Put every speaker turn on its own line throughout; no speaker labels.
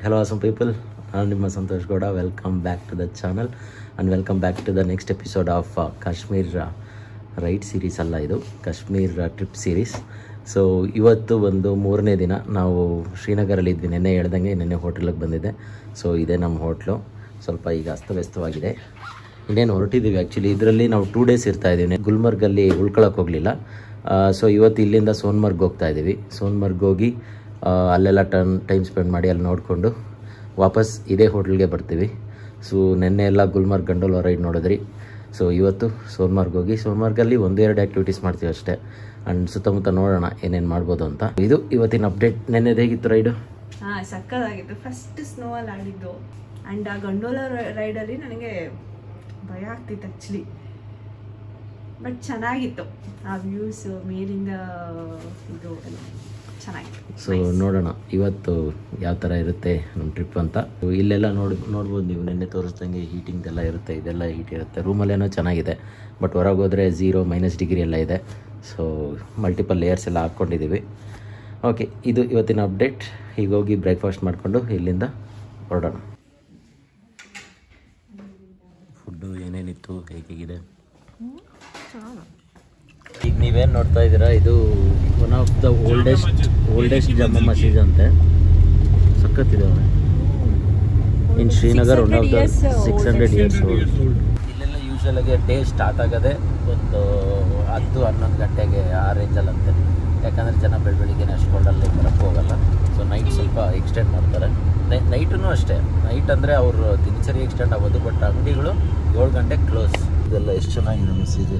Hello awesome people, I'm Nimma Santosh Gowda. Welcome back to the channel and welcome back to the next episode of Kashmir ride series ಅಲ್ಲ, ಇದು Kashmir trip series. So ಇವತ್ತು ಒಂದು 3ನೇ ದಿನ. ನಾವು ಶ್ರೀನಗರಲ್ಲಿ ಇದ್ವಿ. ನೆನ್ನೆ ಹೇಳ್ದಂಗೆ ನೆನ್ನೆ ಹೋಟೆಲಿಗೆ ಬಂದಿದ್ದೆ. ಸೊ ಇದೇ ನಮ್ಮ ಹೋಟ್ಲು. ಸ್ವಲ್ಪ ಈಗ ಅಸ್ತವ್ಯಸ್ತವಾಗಿದೆ. ಇನ್ನೇನು ಹೊರಟಿದ್ದೀವಿ. ಆ್ಯಕ್ಚುಲಿ ಇದರಲ್ಲಿ ನಾವು 2 ಡೇಸ್ ಇರ್ತಾಯಿದ್ದೀವಿ. ಗುಲ್ಮರ್ಗಲ್ಲಿ ಉಳ್ಕೊಳಕ್ಕೆ ಹೋಗಲಿಲ್ಲ. ಸೊ ಇವತ್ತು ಇಲ್ಲಿಂದ ಸೋನ್ಮರ್ಗ್ ಹೋಗ್ತಾ ಇದ್ದೀವಿ. ಸೋನ್ಮರ್ಗ್ ಹೋಗಿ ಅಲ್ಲೆಲ್ಲ ಟೈಮ್ ಸ್ಪೆಂಡ್ ಮಾಡಿ ಅಲ್ಲಿ ನೋಡಿಕೊಂಡು ವಾಪಸ್ ಇದೇ ಹೋಟ್ಲಿಗೆ ಬರ್ತೀವಿ. ಸೊ ನೆನ್ನೆ ಎಲ್ಲ ಗುಲ್ಮರ್ಗ್ ಗಂಡೋಲ ರೈಡ್ ನೋಡಿದ್ರಿ. ಸೊ ಇವತ್ತು ಸೋನ್ಮಾರ್ಗ್ ಹೋಗಿ ಸೋನ್ಮಾರ್ಗಲ್ಲಿ 1-2 ಆ್ಯಕ್ಟಿವಿಟೀಸ್ ಮಾಡ್ತೀವಿ ಅಷ್ಟೇ. ಆ್ಯಂಡ್ ಸುತ್ತಮುತ್ತ ನೋಡೋಣ ಏನೇನು ಮಾಡ್ಬೋದು ಅಂತ. ಇದು ಇವತ್ತಿನ ಅಪ್ಡೇಟ್. ನೆನ್ನೆದು ಹೇಗಿತ್ತು ರೈಡು?
ಸಕ್ಕತ್ತಾಗಿತ್ತು. ಫಸ್ಟ್ ಸ್ನೋ ಅಲ್ಲಿ ಆಡಿದ್ದು. ಆ್ಯಂಡ್ ಆ ಗಂಡೋಲ ರೈಡಲ್ಲಿ ನನಗೆ ಭಯ ಆಗ್ತಿತ್ತು ಆ್ಯಕ್ಚುಲಿ. ಬಟ್ ಚೆನ್ನಾಗಿತ್ತು. ಆ ವ್ಯೂಸ್ ಮೇಲಿಂದ ಇದು ಎಲ್ಲ ಚೆನ್ನಾಗಿತ್ತು.
ಸೊ ನೋಡೋಣ ಇವತ್ತು ಯಾವ ಥರ ಇರುತ್ತೆ ನಮ್ಮ ಟ್ರಿಪ್ ಅಂತ. ಇಲ್ಲೆಲ್ಲ ನೋಡ್ಬೋದು ನೀವು. ನೆನ್ನೆ ತೋರಿಸ್ದಂಗೆ ಹೀಟಿಂಗ್ದೆಲ್ಲ ಇರುತ್ತೆ. ಇದೆಲ್ಲ ಹೀಟ್ ಇರುತ್ತೆ. ರೂಮಲ್ಲೇನೋ ಚೆನ್ನಾಗಿದೆ. ಬಟ್ ಹೊರಗೆ ಹೋದರೆ 0 -ಡಿಗ್ರಿ ಎಲ್ಲ ಇದೆ. ಸೊ ಮಲ್ಟಿಪಲ್ ಲೇಯರ್ಸ್ ಎಲ್ಲ ಹಾಕ್ಕೊಂಡಿದ್ದೀವಿ. ಓಕೆ, ಇದು ಇವತ್ತಿನ ಅಪ್ಡೇಟ್. ಈಗ ಹೋಗಿ ಬ್ರೇಕ್ಫಾಸ್ಟ್ ಮಾಡಿಕೊಂಡು ಇಲ್ಲಿಂದ ಹೊರಡೋಣ. ಫುಡ್ಡು ಏನೇನಿತ್ತು, ಹೇಗಿದೆ? ಈಗ ನೀವೇನು ನೋಡ್ತಾ ಇದ್ದೀರಾ, ಇದು one of the oldest Jama Masjid ಅಂತೆ. ಸಖತ್ತಿದೆ in Srinagar. One of the 600 years old. ಇಲ್ಲೆಲ್ಲ ಯೂಶ್ವಲಾಗಿ ಡೇ ಸ್ಟಾರ್ಟ್ ಆಗೋದೆ ಒಂದು 10-11 ಗಂಟೆಗೆ ಆ ರೇಂಜಲ್ಲಂತೆ. ಯಾಕಂದರೆ ಜನ ಬೆಳಗ್ಗೆ ಅಷ್ಟು ಕೋಲ್ಡಲ್ಲಿ ಬರೋಕ್ಕೆ ಹೋಗಲ್ಲ. ಸೊ ನೈಟ್ ಸ್ವಲ್ಪ ಎಕ್ಸ್ಟೆಂಡ್ ಮಾಡ್ತಾರೆ. ನೈಟೂ ಅಷ್ಟೇ. ನೈಟ್ ಅಂದರೆ ಅವರು ದಿನಚರಿ ಎಕ್ಸ್ಟೆಂಡ್ ಆಗೋದು. ಬಟ್ ಅಂಗಡಿಗಳು 7 ಗಂಟೆಗೆ ಕ್ಲೋಸ್. ಇದೆಲ್ಲ ಎಷ್ಟು ಚೆನ್ನಾಗಿದೆ ಮಸೀದು.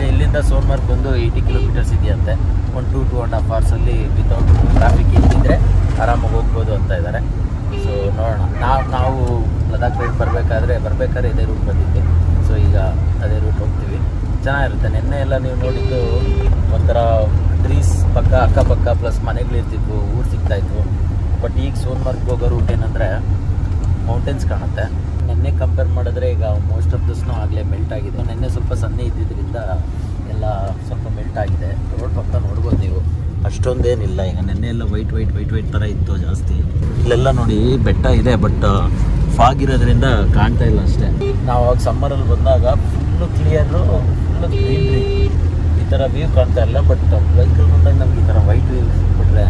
ಇಲ್ಲಿಂದ ಸೋನ್ಮಾರ್ಗ್ ಬಂದು 80 ಕಿಲೋಮೀಟರ್ಸ್ ಇದೆಯಂತೆ. 2-2.5 ಅವರ್ಸಲ್ಲಿ ವಿತೌಟ್ ಟ್ರಾಫಿಕ್ ಇದ್ದಿದ್ರೆ ಆರಾಮಾಗಿ ಹೋಗ್ಬೋದು ಅಂತ ಇದ್ದಾರೆ. ಸೊ ನೋಡೋಣ. ನಾವು ಲದಾಖ್ ರೈಡ್ ಬರ್ಬೇಕಾದ್ರೆ ಇದೇ ರೂಟ್ ಬಂದಿದ್ವಿ. ಸೊ ಈಗ ಅದೇ ರೂಟ್ ಹೋಗ್ತೀವಿ. ಚೆನ್ನಾಗಿರುತ್ತೆ. ನೆನ್ನೆ ಎಲ್ಲ ನೀವು ನೋಡಿದ್ದು ಒಂಥರ ಟ್ರೀಸ್ ಅಕ್ಕಪಕ್ಕ ಪ್ಲಸ್ ಮನೆಗಳಿರ್ತಿದ್ವು, ಊರು ಸಿಗ್ತಾಯಿತ್ತು. ಬಟ್ ಈಗ ಸೋನ್ಮಾರ್ಗ್ ಹೋಗೋ ರೂಟ್ ಏನಂದರೆ ಮೌಂಟೇನ್ಸ್ ಕಾಣುತ್ತೆ. ನೆನ್ನೆ ಕಂಪೇರ್ ಮಾಡಿದ್ರೆ ಈಗ ಮೋಸ್ಟ್ ಆಫ್ ದ ಸ್ನೋ ಆಗಲೇ ಮೆಲ್ಟ್ ಆಗಿದೆ. ನೆನ್ನೆ ಸ್ವಲ್ಪ ಸನ್ನೆ ಇದ್ದಿದ್ದರಿಂದ ಎಲ್ಲ ಸ್ವಲ್ಪ ಮೆಲ್ಟ್ ಆಗಿದೆ. ರೋಡ್ ಪಕ್ಕ ನೋಡ್ಬೋದು ನೀವು. ಅಷ್ಟೊಂದೇನಿಲ್ಲ. ಈಗ ನೆನ್ನೆ ಎಲ್ಲ ವೈಟ್ ಥರ ಇತ್ತು ಜಾಸ್ತಿ. ಇಲ್ಲೆಲ್ಲ ನೋಡಿ ಬೆಟ್ಟ ಇದೆ, ಬಟ್ ಫಾಗ್ ಇರೋದ್ರಿಂದ ಕಾಣ್ತಾ ಇಲ್ಲ ಅಷ್ಟೇ. ನಾವು ಅವಾಗ ಸಮ್ಮರಲ್ಲಿ ಬಂದಾಗ ಫುಲ್ಲು ಕ್ಲಿಯರು, ಫುಲ್ಲು ಗ್ರೀನ್ರಿ, ಈ ಥರ ವ್ಯೂ ಕಾಣ್ತಾ ಇಲ್ಲ. ಬಟ್ ವೆಹಿಕಲ್ ಬಂದಾಗ ನಮ್ಗೆ ಈ ಥರ ವೈಟ್ ವ್ಯೂ ಸಿಕ್ಬಿಟ್ರೆ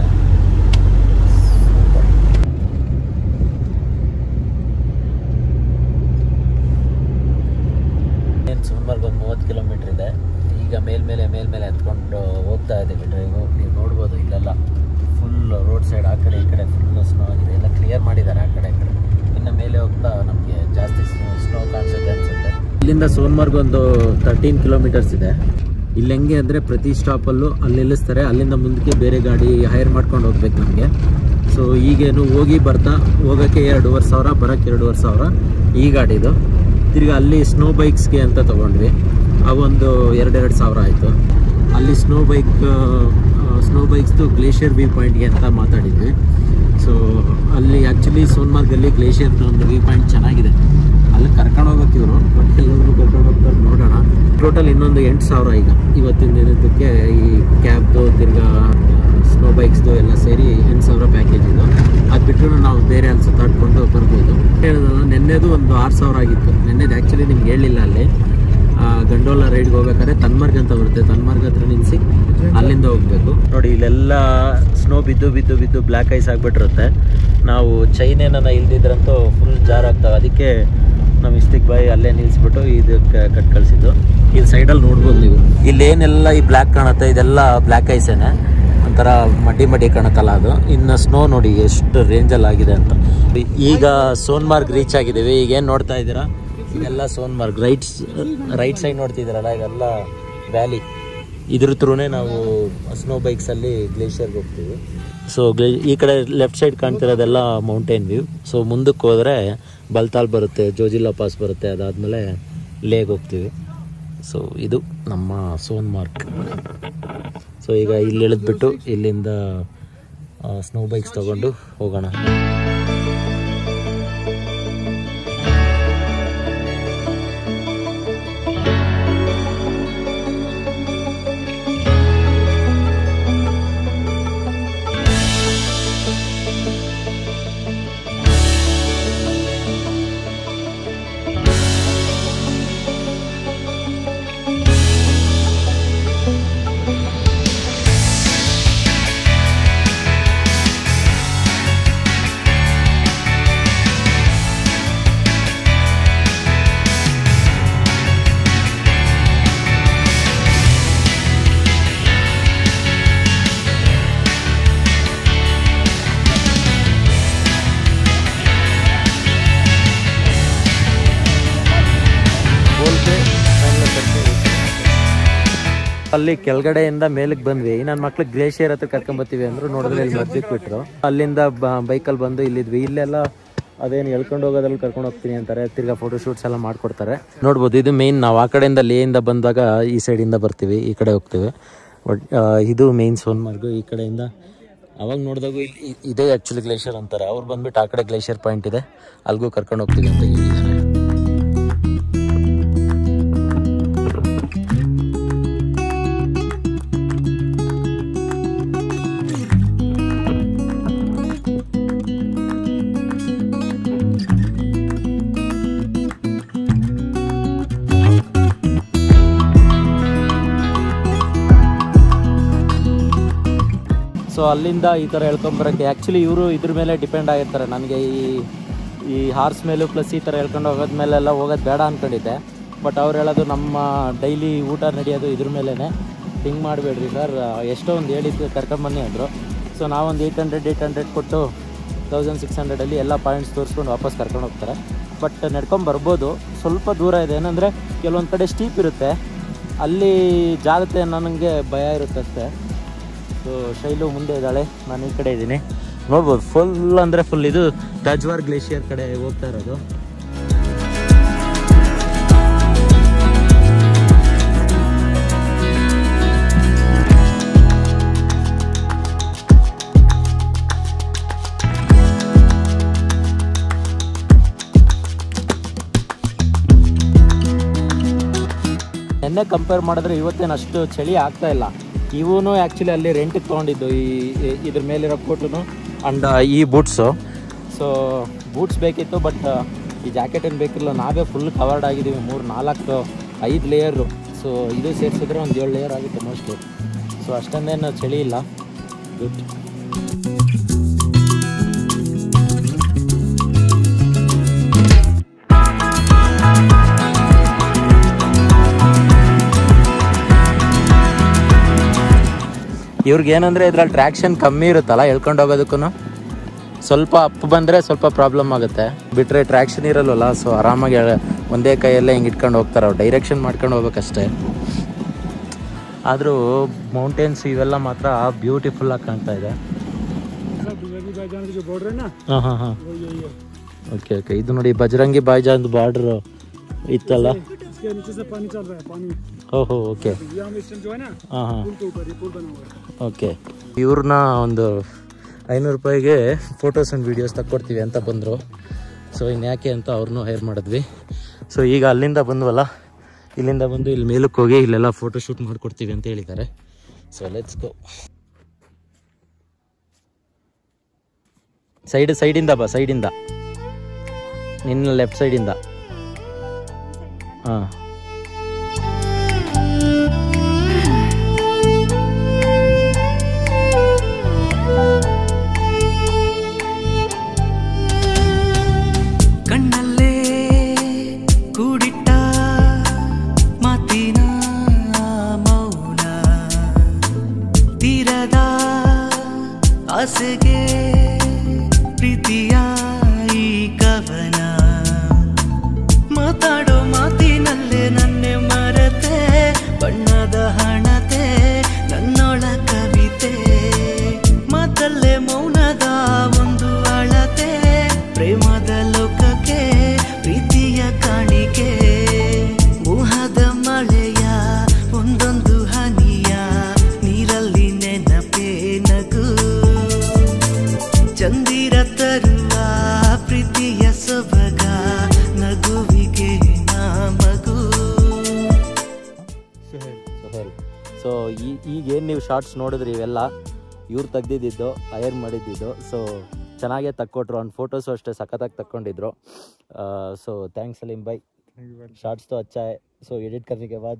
ಸೋನ್ಮಾರ್ಗ್ ಒಂದು 30 ಕಿಲೋಮೀಟ್ರ್ ಇದೆ. ಈಗ ಮೇಲ್ಮೇಲೆ ಹತ್ಕೊಂಡು ಹೋಗ್ತಾ ಇದ್ದೀವಿ ಡ್ರೈವು. ನೀವು ನೋಡ್ಬೋದು ಇಲ್ಲೆಲ್ಲ ಫುಲ್ ರೋಡ್ ಸೈಡ್ ಆ ಕಡೆ ಈ ಕಡೆ ಫುಲ್ ಸ್ನೋ ಆಗಿದೆ. ಎಲ್ಲ ಕ್ಲಿಯರ್ ಮಾಡಿದ್ದಾರೆ ಆ ಕಡೆ ಈ ಕಡೆ. ಇನ್ನು ಮೇಲೆ ಹೋಗ್ತಾ ನಮಗೆ ಜಾಸ್ತಿ ಸ್ನೋ ಕಾಣಿಸುತ್ತೆ ಅನಿಸುತ್ತೆ. ಇಲ್ಲಿಂದ ಸೋನ್ಮಾರ್ಗ್ ಒಂದು 13 ಕಿಲೋಮೀಟರ್ಸ್ ಇದೆ. ಇಲ್ಲಿ ಹೆಂಗೆ ಅಂದರೆ ಪ್ರತಿ ಸ್ಟಾಪಲ್ಲೂ ಅಲ್ಲಿ ನಿಲ್ಲಿಸ್ತಾರೆ. ಅಲ್ಲಿಂದ ಮುಂದಕ್ಕೆ ಬೇರೆ ಗಾಡಿ ಹೈರ್ ಮಾಡ್ಕೊಂಡು ಹೋಗ್ಬೇಕು ನಮಗೆ. ಸೊ ಈಗೇನು ಹೋಗೋಕ್ಕೆ 2,500, ಬರೋಕ್ಕೆ 2,500 ಈ ಗಾಡಿದು. ತಿರ್ಗಿ ಅಲ್ಲಿ ಸ್ನೋ ಬೈಕ್ಸ್ಗೆ ಅಂತ ತೊಗೊಂಡ್ವಿ. ಅವೊಂದು 2,000 ಆಯಿತು. ಅಲ್ಲಿ ಸ್ನೋ ಬೈಕ್ಸ್ದು ಗ್ಲೇಷಿಯರ್ ವ್ಯೂ ಪಾಯಿಂಟ್ಗೆ ಅಂತ ಮಾತಾಡಿದ್ವಿ. ಸೊ ಅಲ್ಲಿ ಆ್ಯಕ್ಚುಲಿ ಸೋನ್ಮಾರ್ಗಲ್ಲಿ ಗ್ಲೇಷಿಯರ್ದು ಒಂದು ವ್ಯೂ ಪಾಯಿಂಟ್ ಚೆನ್ನಾಗಿದೆ. ಅಲ್ಲಿ ಕರ್ಕೊಂಡು ಹೋಗೋಕೆ ಇವರು. ಬಟ್ ಎಲ್ಲರಿಗೂ ಕರ್ಕೊಂಡು ಹೋಗ್ತಾರೆ. ನೋಡೋಣ. ಟೋಟಲ್ ಇನ್ನೊಂದು 8,000 ಈಗ ಇವತ್ತಿನ ದಿನದಕ್ಕೆ. ಈ ಕ್ಯಾಬ್ದು ತಿರ್ಗಾ ಸ್ನೋ ಬೈಕ್ಸ್ದು ಎಲ್ಲ ಸೇರಿ 8,000 ಪ್ಯಾಕೇಜ್ ಇದು. ಅದು ಬಿಟ್ಟರು ನಾವು ಬೇರೆ ಅಲ್ಲಿ ಸುತ್ತಾಡ್ಕೊಂಡು ಬರ್ಬೋದು. ಹೇಳಿದ್ರಲ್ಲ, ನೆನ್ನೆದು ಒಂದು 6,000 ಆಗಿತ್ತು. ನೆನ್ನೆದು ಆ್ಯಕ್ಚುಲಿ ನಿಮ್ಗೆ ಹೇಳಿಲ್ಲ. ಅಲ್ಲಿ ಗಂಡೋಲ ರೈಡ್ಗೆ ಹೋಗ್ಬೇಕಾದ್ರೆ ತನ್ಮಾರ್ಗ್ ಅಂತ ಬರುತ್ತೆ. ತನ್ಮಾರ್ಗ್ ಹತ್ರ ನಿಲ್ಲಿಸಿ ಅಲ್ಲಿಂದ ಹೋಗಬೇಕು. ನೋಡಿ ಇಲ್ಲೆಲ್ಲ ಸ್ನೋ ಬಿದ್ದು ಬ್ಲ್ಯಾಕ್ ಐಸ್ ಆಗಿಬಿಟ್ಟಿರುತ್ತೆ. ನಾವು ಚೈನ್ ಏನನ್ನ ಇಲ್ದಿದ್ರಂತೂ ಫುಲ್ ಜಾರ್ ಆಗ್ತಾವೆ. ಅದಕ್ಕೆ ನಾವು ಇಸ್ತಿಕ್ ಬಾಯಿ ಅಲ್ಲೇ ನಿಲ್ಲಿಸ್ಬಿಟ್ಟು ಇದಕ್ಕೆ ಕಟ್ ಕಳಿಸಿದ್ದು. ಇಲ್ಲಿ ಸೈಡಲ್ಲಿ ನೋಡ್ಬೋದು ನೀವು. ಇಲ್ಲೇನೆಲ್ಲ ಈ ಬ್ಲ್ಯಾಕ್ ಕಾಣುತ್ತೆ, ಇದೆಲ್ಲ ಬ್ಲ್ಯಾಕ್ ಐಸೇನೆ. ಒಂಥರ ಮಡ್ಡಿ ಕಾಣುತ್ತಲ್ಲ ಅದು. ಇನ್ನು ಸ್ನೋ ನೋಡಿ ಎಷ್ಟು ರೇಂಜಲ್ಲಿ ಆಗಿದೆ ಅಂತ. ಈಗ ಸೋನ್ಮಾರ್ಗ್ ರೀಚ್ ಆಗಿದ್ದೀವಿ. ಈಗೇನು ನೋಡ್ತಾ ಇದ್ದೀರಾ, ಇದೆಲ್ಲ ಸೋನ್ಮಾರ್ಗ್. ರೈಟ್ ಸೈಡ್ ನೋಡ್ತಿದ್ದೀರಲ್ಲ, ಇದೆಲ್ಲ ವ್ಯಾಲಿ. ಇದ್ರ ಥ್ರೂನೇ ನಾವು ಸ್ನೋ ಬೈಕ್ಸಲ್ಲಿ ಗ್ಲೇಷಿಯರ್ಗೆ ಹೋಗ್ತೀವಿ. ಸೊ ಈ ಕಡೆ ಲೆಫ್ಟ್ ಸೈಡ್ ಕಾಣ್ತಿರೋದೆಲ್ಲ ಮೌಂಟೇನ್ ವ್ಯೂ. ಸೊ ಮುಂದಕ್ಕೆ ಹೋದರೆ ಬಲ್ತಾಲ್ ಬರುತ್ತೆ, ಜೋಜಿಲ್ಲಾ ಪಾಸ್ ಬರುತ್ತೆ. ಅದಾದಮೇಲೆ ಲೇಗ್ ಹೋಗ್ತೀವಿ. ಸೊ ಇದು ನಮ್ಮ ಸೋನ್ಮಾರ್ಗ್. ಸೊ ಈಗ ಇಲ್ಲಿ ಇಳಿದ್ಬಿಟ್ಟು ಇಲ್ಲಿಂದ ಸ್ನೋ ಬೈಕ್ಸ್ ತೊಗೊಂಡು ಹೋಗೋಣ. ಅಲ್ಲಿ ಕೆಳಗಡೆಯಿಂದ ಮೇಲಕ್ಕೆ ಬಂದ್ವಿ. ನನ್ನ ಮಕ್ಳಿಗೆ ಗ್ಲೇಷಿಯರ್ ಹತ್ರ ಕರ್ಕೊಂಬರ್ತೀವಿ ಅಂದ್ರು, ನೋಡಿದ್ರೆ ಇಲ್ಲಿ ಮಧ್ಯಕ್ಕೆ ಬಿಟ್ರು. ಅಲ್ಲಿಂದ ಬೈಕಲ್ಲಿ ಬಂದು ಇಲ್ಲಿದ್ವಿ. ಇಲ್ಲೆಲ್ಲ ಅದೇನು ಎಳ್ಕೊಂಡು ಹೋಗೋದ್ರಲ್ಲಿ ಕರ್ಕೊಂಡು ಹೋಗ್ತೀನಿ ಅಂತಾರೆ. ತಿರ್ಗಾ ಫೋಟೋ ಶೂಟ್ಸ್ ಎಲ್ಲ ಮಾಡ್ಕೊಡ್ತಾರೆ. ನೋಡ್ಬೋದು, ಇದು ಮೇಯ್ನ್. ನಾವು ಆ ಕಡೆಯಿಂದ ಲೇಯಿಂದ ಬಂದಾಗ ಈ ಸೈಡಿಂದ ಬರ್ತೀವಿ, ಈ ಕಡೆ ಹೋಗ್ತೀವಿ. ಬಟ್ ಇದು ಮೇಯ್ನ್ ಸೋನ್ಮಾರ್ಗ್. ಈ ಕಡೆಯಿಂದ ಅವಾಗ ನೋಡಿದಾಗ ಇದೇ ಆ್ಯಕ್ಚುಲಿ ಗ್ಲೇಷಿಯರ್ ಅಂತಾರೆ. ಅವ್ರು ಬಂದ್ಬಿಟ್ಟು ಆ ಕಡೆ ಗ್ಲೇಷಿಯರ್ ಪಾಯಿಂಟ್ ಇದೆ, ಅಲ್ಲಿಗೂ ಕರ್ಕೊಂಡು ಹೋಗ್ತೀವಿ ಅಂತ ಹೇಳಿದ್ದಾರೆ. ಸೊ ಅಲ್ಲಿಂದ ಈ ಥರ ಹೇಳ್ಕೊಂಬರೋಕ್ಕೆ ಆ್ಯಕ್ಚುಲಿ ಇವರು ಇದ್ರ ಮೇಲೆ ಡಿಪೆಂಡ್ ಆಗಿರ್ತಾರೆ. ನನಗೆ ಈ ಹಾರ್ಸ್ ಮೇಲೂ ಪ್ಲಸ್ ಈ ಥರ ಹೇಳ್ಕೊಂಡು ಹೋಗೋದ ಮೇಲೆಲ್ಲ ಹೋಗೋದು ಬೇಡ ಅಂದ್ಕೊಂಡಿದ್ದೆ. ಬಟ್ ಅವ್ರು ಹೇಳೋದು ನಮ್ಮ ಡೈಲಿ ಊಟ ನಡೆಯೋದು ಇದ್ರ ಮೇಲೇ, ಹಿಂಗೆ ಮಾಡಬೇಡ್ರಿ ಸರ್, ಎಷ್ಟೋ ಒಂದು ಹೇಳಿದ್ದು ಕರ್ಕೊಂಬನ್ನಿ ಅಂದರು. ಸೊ ನಾವೊಂದು 800 ಕೊಟ್ಟು 1600 ಎಲ್ಲ ಪಾಯಿಂಟ್ಸ್ ತೋರಿಸ್ಕೊಂಡು ವಾಪಸ್ ಕರ್ಕೊಂಡು ಹೋಗ್ತಾರೆ. ಬಟ್ ನಡ್ಕೊಂಬರ್ಬೋದು, ಸ್ವಲ್ಪ ದೂರ ಇದೆ. ಏನಂದರೆ ಕೆಲವೊಂದು ಕಡೆ ಸ್ಟೀಪ್ ಇರುತ್ತೆ, ಅಲ್ಲಿ ಜಾಗ್ರತೆ ನನಗೆ ಭಯ ಇರುತ್ತೆ ಅಷ್ಟೇ. ಸೊ ಶೈಲು ಮುಂದೆ ಇದ್ದಾಳೆ, ನಾನು ಈ ಕಡೆ ಇದ್ದೀನಿ. ನೋಡ್ಬೋದು ಫುಲ್ ಅಂದರೆ ಫುಲ್ ಇದು ತಜ್ವಾರ್ ಗ್ಲೇಷಿಯರ್ ಕಡೆ ಹೋಗ್ತಾ ಇರೋದು. ನೆನ್ನೆ ಕಂಪೇರ್ ಮಾಡಿದ್ರೆ ಇವತ್ತೇನು ಅಷ್ಟು ಚಳಿ ಆಗ್ತಾ ಇಲ್ಲ. ಇವನು ಆ್ಯಕ್ಚುಲಿ ಅಲ್ಲಿ ರೆಂಟಿಗೆ ತೊಗೊಂಡಿದ್ದು ಇದ್ರ ಮೇಲಿರೋ ಕೋಟು ಆ್ಯಂಡ್ ಈ ಬೂಟ್ಸು. ಸೊ ಬೂಟ್ಸ್ ಬೇಕಿತ್ತು, ಬಟ್ ಈ ಜಾಕೆಟ್ ಏನು ಬೇಕಿಲ್ಲ. ನಾವೇ ಫುಲ್ ಕವರ್ಡ್ ಆಗಿದ್ದೀವಿ, 3, 4, 5 ಲೇಯರು. ಸೊ ಇದು ಸೇರಿಸಿದ್ರೆ ಒಂದು 7 ಲೇಯರ್ ಆಗುತ್ತೆ ಮೋಸ್ಟ್ಲಿ. ಸೊ ಅಷ್ಟೊಂದೇನು ಚಳಿ ಇಲ್ಲ. ಗುಡ್. ಇವ್ರಿಗೇನಂದರೆ ಇದ್ರಲ್ಲಿ ಟ್ರ್ಯಾಕ್ಷನ್ ಕಮ್ಮಿ ಇರುತ್ತಲ್ಲ, ಹೇಳ್ಕೊಂಡು ಹೋಗೋದಕ್ಕೂ ಸ್ವಲ್ಪ ಅಪ್ ಬಂದರೆ ಸ್ವಲ್ಪ ಪ್ರಾಬ್ಲಮ್ ಆಗುತ್ತೆ. ಬಿಟ್ಟರೆ ಟ್ರ್ಯಾಕ್ಷನ್ ಇರಲ್ವಲ್ಲ, ಸೊ ಆರಾಮಾಗಿ ಒಂದೇ ಕೈಯಲ್ಲೇ ಹಿಂಗೆ ಇಟ್ಕೊಂಡು ಹೋಗ್ತಾರೆ. ಅವ್ರು ಡೈರೆಕ್ಷನ್ ಮಾಡ್ಕೊಂಡು ಹೋಗ್ಬೇಕಷ್ಟೇ. ಆದರೂ ಮೌಂಟೇನ್ಸ್ ಇವೆಲ್ಲ ಮಾತ್ರ ಬ್ಯೂಟಿಫುಲ್ಲಾಗಿ ಕಾಣ್ತಾ ಇದೆ. ಹಾಂ ಹಾಂ ಹಾಂ ಓಕೆ ಓಕೆ. ಇದು ನೋಡಿ ಬಜರಂಗಿ ಭಾಯ್ಜಾನ್ ಬಾರ್ಡ್ರ್ ಇತ್ತಲ್ಲ. ಓಹೋ ಓಕೆ. ಹಾಂ ಹಾಂ ಓಕೆ. ಇವ್ರನ್ನ ಒಂದು 500 ರೂಪಾಯಿಗೆ ಫೋಟೋಸ್ ಆ್ಯಂಡ್ ವೀಡಿಯೋಸ್ ತಕ್ಕೊಡ್ತೀವಿ ಅಂತ ಬಂದರು. ಸೊ ಇನ್ಯಾಕೆ ಅಂತ ಅವ್ರನ್ನೂ ಹೈರ್ ಮಾಡಿದ್ವಿ. ಸೊ ಈಗ ಅಲ್ಲಿಂದ ಬಂದ್ವಲ್ಲ, ಇಲ್ಲಿಂದ ಬಂದು ಇಲ್ಲಿ ಮೇಲಕ್ಕೆ ಹೋಗಿ ಇಲ್ಲೆಲ್ಲ ಫೋಟೋ ಶೂಟ್ ಮಾಡಿಕೊಡ್ತೀವಿ ಅಂತ ಹೇಳಿದ್ದಾರೆ. So let's go. ಸೈಡಿಂದ ಬಾ, ಸೈಡಿಂದ, ನಿನ್ನ ಲೆಫ್ಟ್ ಸೈಡಿಂದ. ಹಾಂ
ಕಣ್ಣಲ್ಲೇ ಕೂಡಿಟ್ಟ ಮಾತಿನ ಮೌನ, ತೀರದ ಆಸೆಗೆ ಪ್ರೀತಿಯ ಈ ಕವನ, ಮಾತಾಡೋ ಮಾತಿನಲ್ಲೇ ನನ್ನೆ ಮರೆತೆ, ಬಣ್ಣದ ಹಣತೆ ನನ್ನೊಳ ಕವಿತೆ, ಮಾತಲ್ಲೇ ಮೌನದ ಒಂದು ಅಳತೆ, ಪ್ರೇಮದ ಲೋಕಕ್ಕೆ ಪ್ರೀತಿಯ ಕಾಣಿಕೆ, ಮೋಹದ ಮಳೆಯ ಒಂದೊಂದು ಹನಿಯ ನೀರಲ್ಲಿ ನೆನಪೇ ನಗು, ಚಂದಿರ ತರುವ ಪ್ರೀತಿಯ ಸೊಬಗ ನಗುವಿಗೆ ಮಗು.
ಸೊ ಈಗೇನು ನೀವು ಶಾರ್ಟ್ಸ್ ನೋಡಿದ್ರಿ ಇವೆಲ್ಲ ಇವ್ರು ತೆಗ್ದಿದ್ದು, ಹೈರ್ ಮಾಡಿದ್ದು. ಸೊ ಚೆನ್ನಾಗೇ ತಕ್ಕೊಟ್ರು. ಅವ್ನು ಫೋಟೋಸು ಅಷ್ಟೇ ಸಖತ್ತಾಗಿ ತಕ್ಕೊಂಡಿದ್ರು. सो थैंक्स सलीम भाई, शॉर्ट्स तो अच्छा है. सो एडिट करने के बाद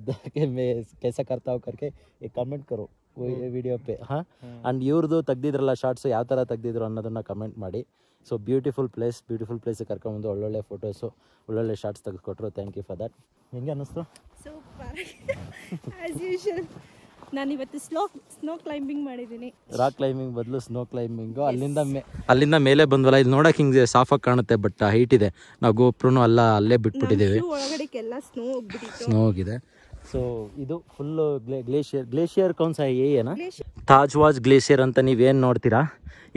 मैं कैसा करता हूँ करके एक कमेंट करो ವಿಡಿಯೋ ಪೇ. ಹಾಂ ಆ್ಯಂಡ್ ಇವ್ರದ್ದು ತೆಗ್ದಿದ್ರಲ್ಲ ಶಾರ್ಟ್ಸು ಯಾವ ಥರ ತೆಗ್ದಿದ್ರು ಅನ್ನೋದನ್ನು ಕಮೆಂಟ್ ಮಾಡಿ. ಸೊ ಬ್ಯೂಟಿಫುಲ್ ಪ್ಲೇಸ್ ಕರ್ಕೊಂಬಂದು ಒಳ್ಳೊಳ್ಳೆ ಫೋಟೋಸು ಒಳ್ಳೊಳ್ಳೆ ಶಾರ್ಟ್ಸ್ ತೆಗೆದುಕೊಟ್ರು. Thank you for that. ಹೆಂಗೆ ಅನ್ನಿಸ್ತು?
Super as usual. ನಾನು ಇವತ್ತು ಸ್ನೋ ಕ್ಲೈಂಬಿಂಗ್ ಮಾಡಿದ್ದೀನಿ.
ರಾಕ್ ಕ್ಲೈಂಬಿಂಗ್ ಬದಲು ಸ್ನೋ ಕ್ಲೈಂಬಿಂಗು. ಅಲ್ಲಿಂದ ಮೇಲೆ ಬಂದ್ವಲ್ಲ, ಇದು ನೋಡೋಕೆ ಹಿಂಗೆ ಸಾಫಾಗಿ ಕಾಣುತ್ತೆ, ಬಟ್ ಹೈಟ್ ಇದೆ. ನಾವು ಗೋಪ್ರೂ ಅಲ್ಲೇ ಬಿಟ್ಬಿಟ್ಟಿದ್ದೀವಿ.
ಒಳಗಡೆಗೆಲ್ಲ ಸ್ನೋ
ಹೋಗಿದೆ. ಸೊ ಇದು ಫುಲ್ಲು ಗ್ಲೇಷಿಯರ್ ಕೌನ್ಸ ಏನ ತಾಜ್ವಾಜ್ ಗ್ಲೇಷಿಯರ್ ಅಂತ ನೀವೇನು ನೋಡ್ತೀರಾ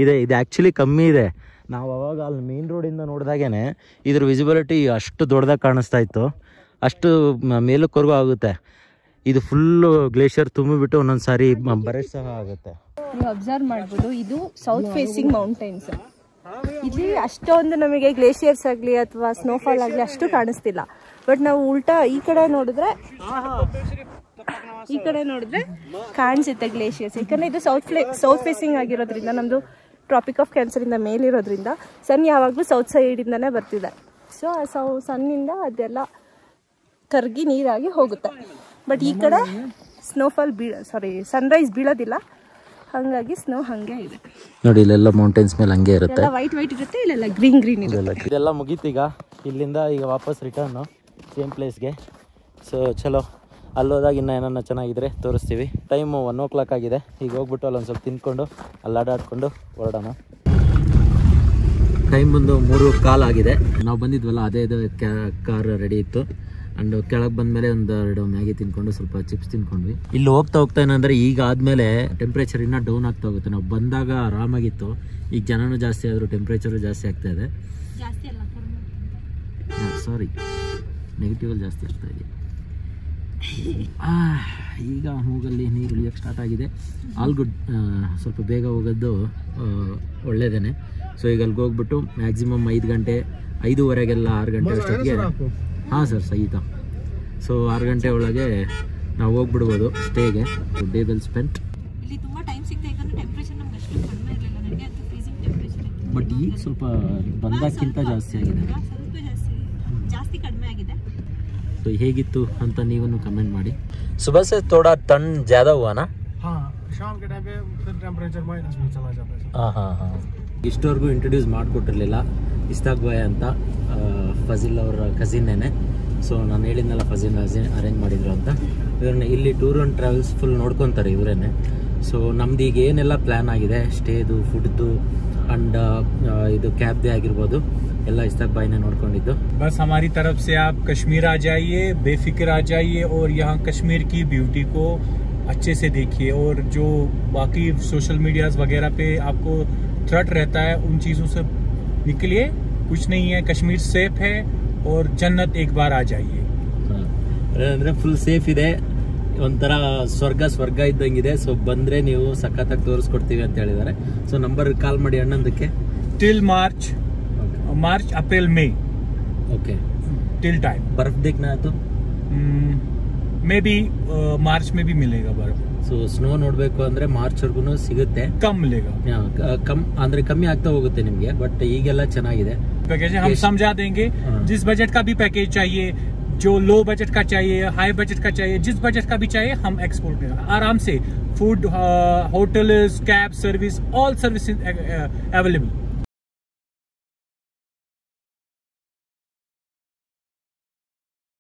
ಇದೆ, ಇದು ಆ್ಯಕ್ಚುಲಿ ಕಮ್ಮಿ ಇದೆ. ನಾವು ಅವಾಗ ಅಲ್ಲಿ ಮೇನ್ ರೋಡಿಂದ ನೋಡಿದಾಗೇ ಇದ್ರ ವಿಸಿಬಿಲಿಟಿ ಅಷ್ಟು ದೊಡ್ಡದಾಗಿ ಕಾಣಿಸ್ತಾ ಇತ್ತು, ಅಷ್ಟು ಮೇಲಕ್ವರೆಗೂ ಆಗುತ್ತೆ. ಇದು ಫುಲ್ಲು ಗ್ಲೇಷಿಯರ್ ತುಂಬಿಬಿಟ್ಟು ಒಂದೊಂದು ಸಾರಿ ಬರೆಟ್ ಸಹ ಆಗುತ್ತೆ.
ನೀವು ಅಬ್ಸರ್ವ್ ಮಾಡ್ಬೋದು, ಇದು ಸೌತ್ ಫೇಸಿಂಗ್ ಮೌಂಟೇನ್ಸ್. ಇಲ್ಲಿ ಅಷ್ಟೊಂದು ನಮಗೆ ಗ್ಲೇಷಿಯರ್ಸ್ ಆಗಲಿ ಅಥವಾ ಸ್ನೋಫಾಲ್ ಆಗಲಿ ಅಷ್ಟು ಕಾಣಿಸ್ತಿಲ್ಲ. ಬಟ್ ನಾವು ಉಲ್ಟಾ ಈ ಕಡೆ ನೋಡಿದ್ರೆ ಕಾಣಿಸುತ್ತೆ ಗ್ಲೇಷಿಯರ್ಸ್. ಯಾಕಂದರೆ ಇದು ಸೌತ್ ಫೇಸಿಂಗ್ ಆಗಿರೋದ್ರಿಂದ, ನಮ್ಮದು ಟ್ರಾಪಿಕ್ ಆಫ್ ಕ್ಯಾನ್ಸರಿಂದ ಮೇಲಿರೋದ್ರಿಂದ ಸನ್ ಯಾವಾಗಲೂ ಸೌತ್ ಸೈಡಿಂದನೇ ಬರ್ತಿದೆ. ಸೊ ಆ ಸನ್ನಿಂದ ಅದೆಲ್ಲ ಕರಗಿ ನೀರಾಗಿ ಹೋಗುತ್ತೆ. ಬಟ್ ಈ ಕಡೆ ಸ್ನೋಫಾಲ್ ಸನ್ರೈಸ್ ಬೀಳೋದಿಲ್ಲ, ಹಾಗಾಗಿ ಸ್ನೋ ಹಾಗೆ ಇದೆ
ನೋಡಿ. ಇಲ್ಲೆಲ್ಲ ಮೌಂಟೇನ್ಸ್ ಮೇಲೆ ಹಂಗೆ ಇರುತ್ತೆ,
ವೈಟ್ ಇರುತ್ತೆ, ಇಲ್ಲೆಲ್ಲ ಗ್ರೀನ್ ಇರುತ್ತೆ.
ಇದೆಲ್ಲ ಮುಗೀತು. ಇಲ್ಲಿಂದ ಈಗ ವಾಪಸ್ ರಿಟರ್ನು ಸೇಮ್ ಪ್ಲೇಸ್ಗೆ. ಸೊ ಚಲೋ, ಅಲ್ಲೋದಾಗ ಇನ್ನೂ ಏನನ್ನ ಚೆನ್ನಾಗಿದ್ರೆ ತೋರಿಸ್ತೀವಿ. ಟೈಮು 1 o'clock ಆಗಿದೆ. ಈಗ ಹೋಗ್ಬಿಟ್ಟು ಅಲ್ಲೊಂದು ಸ್ವಲ್ಪ ತಿಂದ್ಕೊಂಡು ಅಲ್ಲಿ ಆಡಾಡ್ಕೊಂಡು ಹೊರಡೋಣ. ಟೈಮ್ ಬಂದು 3:15 ಆಗಿದೆ. ನಾವು ಬಂದಿದ್ವಲ್ಲ ಅದೇ ಕಾರ್ ರೆಡಿ ಇತ್ತು. ಆ್ಯಂಡ್ ಕೆಳಗೆ ಬಂದಮೇಲೆ 1-2 ಮ್ಯಾಗಿ ತಿನ್ಕೊಂಡು ಸ್ವಲ್ಪ ಚಿಪ್ಸ್ ತಿನ್ಕೊಂಡ್ವಿ. ಇಲ್ಲಿ ಹೋಗ್ತಾ ಏನಂದರೆ ಈಗ ಆದಮೇಲೆ ಟೆಂಪ್ರೇಚರ್ ಇನ್ನೂ ಡೌನ್ ಆಗ್ತಾ ಹೋಗುತ್ತೆ. ನಾವು ಬಂದಾಗ ಆರಾಮಾಗಿತ್ತು, ಈಗ ಜನನೂ ಜಾಸ್ತಿ ಆದರೂ ಟೆಂಪ್ರೇಚರು ಜಾಸ್ತಿ ಆಗ್ತಾ ಇದೆ. ಸಾರಿ, ನೆಗೆಟಿವಲ್ಲಿ ಜಾಸ್ತಿ ಆಗ್ತಾ ಇದೆ. ಈಗ ಮೂಗಲ್ಲಿ ನೀರು ಇಳಿಯೋಕ್ಕೆ ಸ್ಟಾರ್ಟ್ ಆಗಿದೆ. ಆಲ್ ಗುಡ್, ಸ್ವಲ್ಪ ಬೇಗ ಹೋಗೋದು ಒಳ್ಳೆಯದೇ. ಸೊ ಈಗ ಅಲ್ಲಿಗೆ ಹೋಗ್ಬಿಟ್ಟು ಮ್ಯಾಕ್ಸಿಮಮ್ 5 ಗಂಟೆ 5:15ಗೆಲ್ಲ 6 ಗಂಟೆ ಅಷ್ಟೊತ್ತಿಗೆ. ಹಾಂ ಸರ್, ಸಹಿತ. ಸೊ 6 ಗಂಟೆ ಒಳಗೆ ನಾವು ಹೋಗ್ಬಿಡ್ಬೋದು ಸ್ಟೇಗೆ. Day well spent.
ಇಲ್ಲಿ ತುಂಬ ಟೈಮ್ ಸಿಗ್ತಾ, ಯಾಕಂದರೆ ಟೆಂಪ್ರೇಚರ್ ನಮ್ಗೆ ಅಷ್ಟು ಕಡಿಮೆ ಇರಲಿಲ್ಲ. ನನಗೆ ಅದು ಫ್ರೀಸಿಂಗ್ ಟೆಂಪ್ರೇಚರ್ ಇತ್ತು.
ಬಟ್ ಈಗ ಸ್ವಲ್ಪ ಬಂದಾಗಿಂತ ಜಾಸ್ತಿ ಆಗಿದೆ,
ಜಾಸ್ತಿ ಕಡಿಮೆ ಆಗಿದೆ.
ಸೊ ಹೇಗಿತ್ತು ಅಂತ ನೀವನ್ನು ಕಮೆಂಟ್ ಮಾಡಿ. सुबह से थोड़ा ठंड ज़्यादा हुआ ना?
हाँ, शाम के टाइम पे फिर टेम्परेचर माइनस में चला जाता है.
ಹಾಂ. ಇಷ್ಟವರೆಗೂ ಇಂಟ್ರೊಡ್ಯೂಸ್ ಮಾಡಿಕೊಟ್ಟಿರಲಿಲ್ಲ. ಇಸ್ತಾಕ್ ಬಾಯ್ ಅಂತ, ಫಜಿಲ್ ಅವರ ಕಸಿನ್ನೇನೆ. ಸೊ ನಾನು ಹೇಳಿದ್ನಲ್ಲ ಫಜಿಲ್ ಅರೇಂಜ್ ಮಾಡಿದ್ರು ಅಂತ. ಇವ್ರನ್ನ ಇಲ್ಲಿ ಟೂರ್ ಆ್ಯಂಡ್ ಟ್ರಾವೆಲ್ಸ್ ಫುಲ್ ನೋಡ್ಕೊತಾರೆ ಇವರೇನೆ. ಸೊ ನಮ್ದು ಈಗ ಏನೆಲ್ಲ ಪ್ಲ್ಯಾನ್ ಆಗಿದೆ, ಸ್ಟೇದು, ಫುಡ್ದು ಆ್ಯಂಡ್ ಇದು ಕ್ಯಾಬ್ದೇ ಆಗಿರ್ಬೋದು, ಎಲ್ಲ ಇಸ್ತಾಕ್ ಬಾಯ್ನೇ ನೋಡ್ಕೊಂಡಿದ್ದು.
बस हमारी तरफ से आप कश्मीर आ जाइए, बेफिक्र आ जाइए और यहाँ कश्मीर की ब्यूटी को अच्छे से देखिए. और जो बाकी सोशल मीडियाज वगैरह पे आपको थ्रेट रहता है, उन चीज़ों से निकलिए. कुछ नहीं है, कश्मीर सेफ है और जन्नत एक बार आ जाइए.
ಅಂದರೆ ಫುಲ್ ಸೇಫ್ ಇದೆ, ಒಂಥರ ಸ್ವರ್ಗ ಇದ್ದಂಗಿದೆ. ಸೊ ಬಂದರೆ ನೀವು ಸಖತ್ತಾಗಿ ತೋರಿಸ್ಕೊಡ್ತೀವಿ ಅಂತ ಹೇಳಿದ್ದಾರೆ. ಸೊ ನಂಬರ್ ಕಾಲ್ ಮಾಡಿ ಅಣ್ಣಂದಕ್ಕೆ.
Till March April May.
Okay,
till time.
बर्फ देखना है तो
मे बी मार्च में भी मिलेगा बर्फ.
ಸೊ ಸ್ನೋ ನೋಡಬೇಕು ಅಂದರೆ ಮಾರ್ಚ್ವರೆಗೂ ಸಿಗುತ್ತೆ.
कम मिलेगा,
ಅಂದರೆ ಕಮ್ಮಿ ಆಗ್ತಾ ಹೋಗುತ್ತೆ ನಿಮಗೆ. ಬಟ್ ಈಗೆಲ್ಲ ಚೆನ್ನಾಗಿದೆ.
पैकेज हम समझा देंगे. जिस बजट का भी पैकेज चाहिए, जो लो बजट का चाहिए, हाई बजट का चाहिए, जिस बजट का भी चाहिए, हम एक्सपोर्ट करेंगे आराम से. Food, hotels, cab service, all service available.